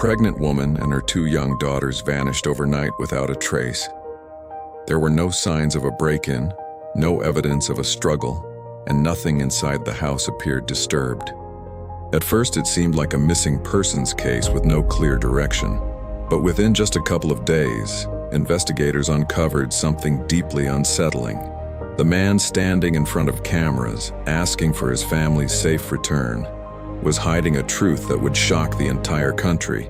pregnant woman and her 2 young daughters vanished overnight without a trace. There were no signs of a break-in, no evidence of a struggle, and nothing inside the house appeared disturbed. At first, it seemed like a missing persons case with no clear direction. But within just a couple of days, investigators uncovered something deeply unsettling. The man standing in front of cameras, asking for his family's safe return, was hiding a truth that would shock the entire country.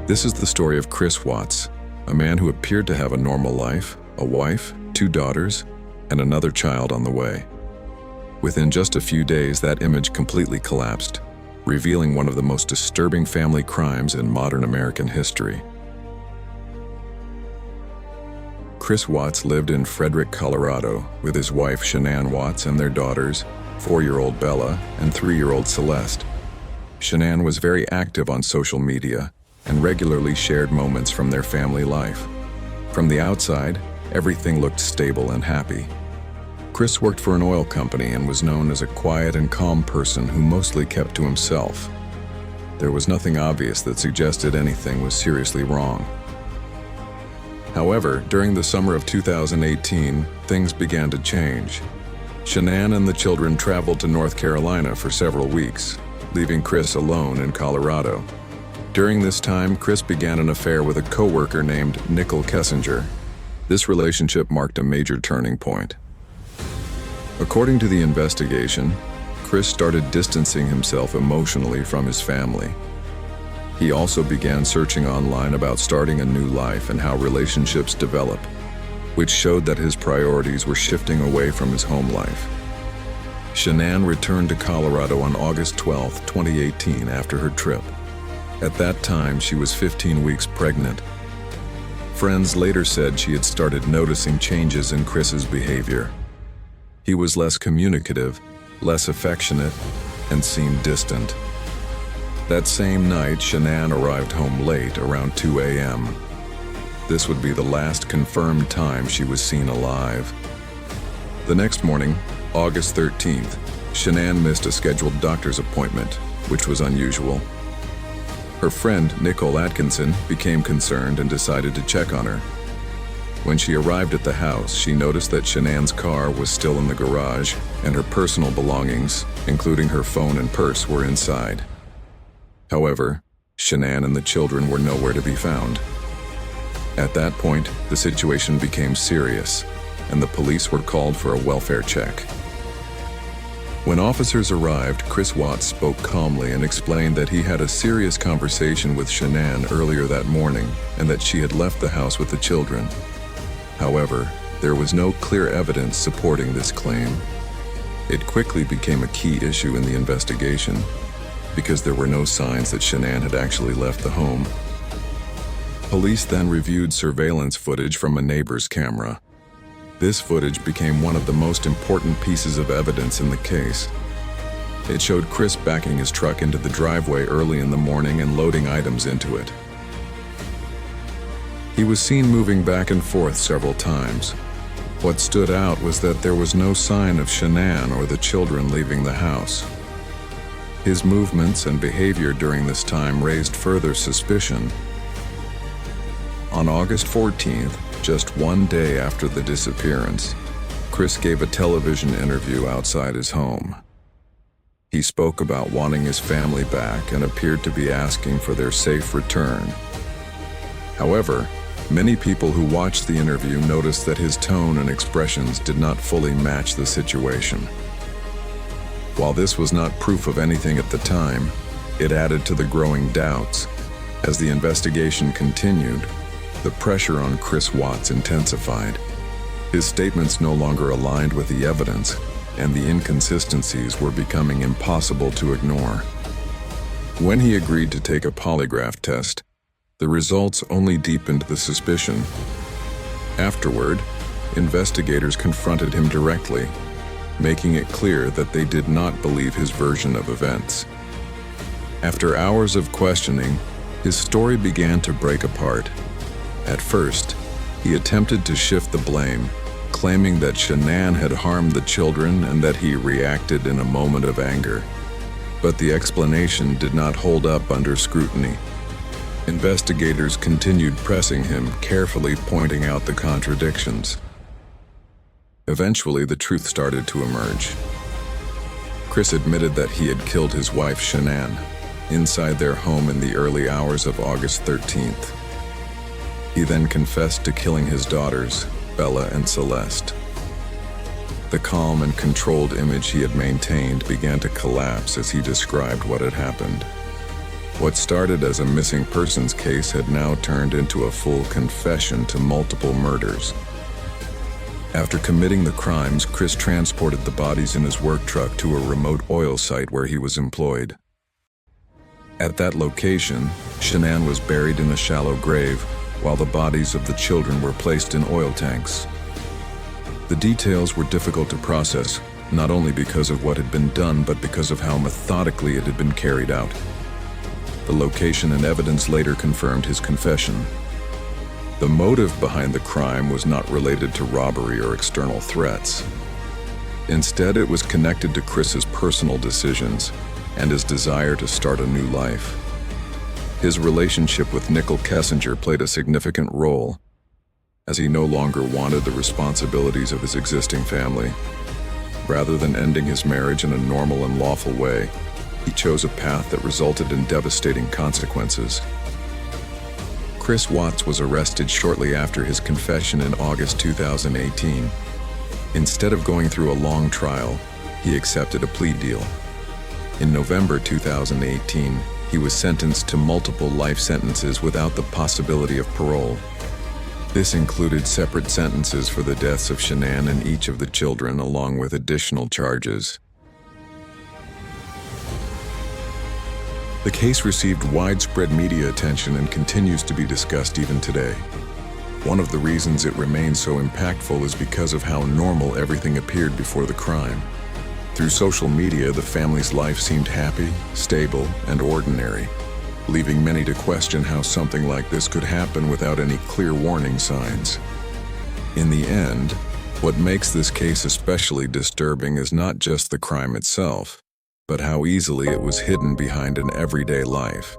This is the story of Chris Watts, a man who appeared to have a normal life, a wife, 2 daughters, and another child on the way. Within just a few days, that image completely collapsed, revealing one of the most disturbing family crimes in modern American history. Chris Watts lived in Frederick, Colorado, with his wife Shanann Watts and their daughters, 4-year-old Bella and 3-year-old Celeste. Shanann was very active on social media and regularly shared moments from their family life. From the outside, everything looked stable and happy. Chris worked for an oil company and was known as a quiet and calm person who mostly kept to himself. There was nothing obvious that suggested anything was seriously wrong. However, during the summer of 2018, things began to change. Shanann and the children traveled to North Carolina for several weeks, leaving Chris alone in Colorado. During this time, Chris began an affair with a coworker named Nicole Kessinger. This relationship marked a major turning point. According to the investigation, Chris started distancing himself emotionally from his family. He also began searching online about starting a new life and how relationships develop, which showed that his priorities were shifting away from his home life. Shanann returned to Colorado on August 12, 2018, after her trip. At that time, she was 15 weeks pregnant. Friends later said she had started noticing changes in Chris's behavior. He was less communicative, less affectionate, and seemed distant. That same night, Shanann arrived home late, around 2 a.m. This would be the last confirmed time she was seen alive. The next morning, August 13th, Shanann missed a scheduled doctor's appointment, which was unusual. Her friend, Nicole Atkinson, became concerned and decided to check on her. When she arrived at the house, she noticed that Shanann's car was still in the garage and her personal belongings, including her phone and purse, were inside. However, Shanann and the children were nowhere to be found. At that point, the situation became serious, and the police were called for a welfare check. When officers arrived, Chris Watts spoke calmly and explained that he had a serious conversation with Shanann earlier that morning and that she had left the house with the children. However, there was no clear evidence supporting this claim. It quickly became a key issue in the investigation because there were no signs that Shanann had actually left the home. Police then reviewed surveillance footage from a neighbor's camera. This footage became one of the most important pieces of evidence in the case. It showed Chris backing his truck into the driveway early in the morning and loading items into it. He was seen moving back and forth several times. What stood out was that there was no sign of Shanann or the children leaving the house. His movements and behavior during this time raised further suspicion. On August 14th, just one day after the disappearance, Chris gave a television interview outside his home. He spoke about wanting his family back and appeared to be asking for their safe return. However, many people who watched the interview noticed that his tone and expressions did not fully match the situation. While this was not proof of anything at the time, it added to the growing doubts. As the investigation continued, the pressure on Chris Watts intensified. His statements no longer aligned with the evidence, and the inconsistencies were becoming impossible to ignore. When he agreed to take a polygraph test, the results only deepened the suspicion. Afterward, investigators confronted him directly, making it clear that they did not believe his version of events. After hours of questioning, his story began to break apart. At first, he attempted to shift the blame, claiming that Shanann had harmed the children and that he reacted in a moment of anger. But the explanation did not hold up under scrutiny. Investigators continued pressing him, carefully pointing out the contradictions. Eventually, the truth started to emerge. Chris admitted that he had killed his wife, Shanann, inside their home in the early hours of August 13th. He then confessed to killing his daughters, Bella and Celeste. The calm and controlled image he had maintained began to collapse as he described what had happened. What started as a missing persons case had now turned into a full confession to multiple murders. After committing the crimes, Chris transported the bodies in his work truck to a remote oil site where he was employed. At that location, Shanann was buried in a shallow grave, while the bodies of the children were placed in oil tanks. The details were difficult to process, not only because of what had been done, but because of how methodically it had been carried out. The location and evidence later confirmed his confession. The motive behind the crime was not related to robbery or external threats. Instead, it was connected to Chris's personal decisions and his desire to start a new life. His relationship with Nicole Kessinger played a significant role, as he no longer wanted the responsibilities of his existing family. Rather than ending his marriage in a normal and lawful way, he chose a path that resulted in devastating consequences. Chris Watts was arrested shortly after his confession in August 2018. Instead of going through a long trial, he accepted a plea deal. In November 2018, he was sentenced to multiple life sentences without the possibility of parole. This included separate sentences for the deaths of Shanann and each of the children, along with additional charges. The case received widespread media attention and continues to be discussed even today. One of the reasons it remains so impactful is because of how normal everything appeared before the crime. Through social media, the family's life seemed happy, stable, and ordinary, leaving many to question how something like this could happen without any clear warning signs. In the end, what makes this case especially disturbing is not just the crime itself, but how easily it was hidden behind an everyday life.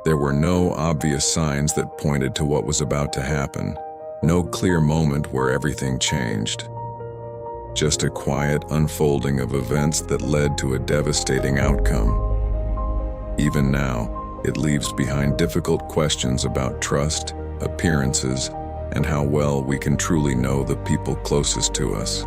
There were no obvious signs that pointed to what was about to happen, no clear moment where everything changed. Just a quiet unfolding of events that led to a devastating outcome. Even now, it leaves behind difficult questions about trust, appearances, and how well we can truly know the people closest to us.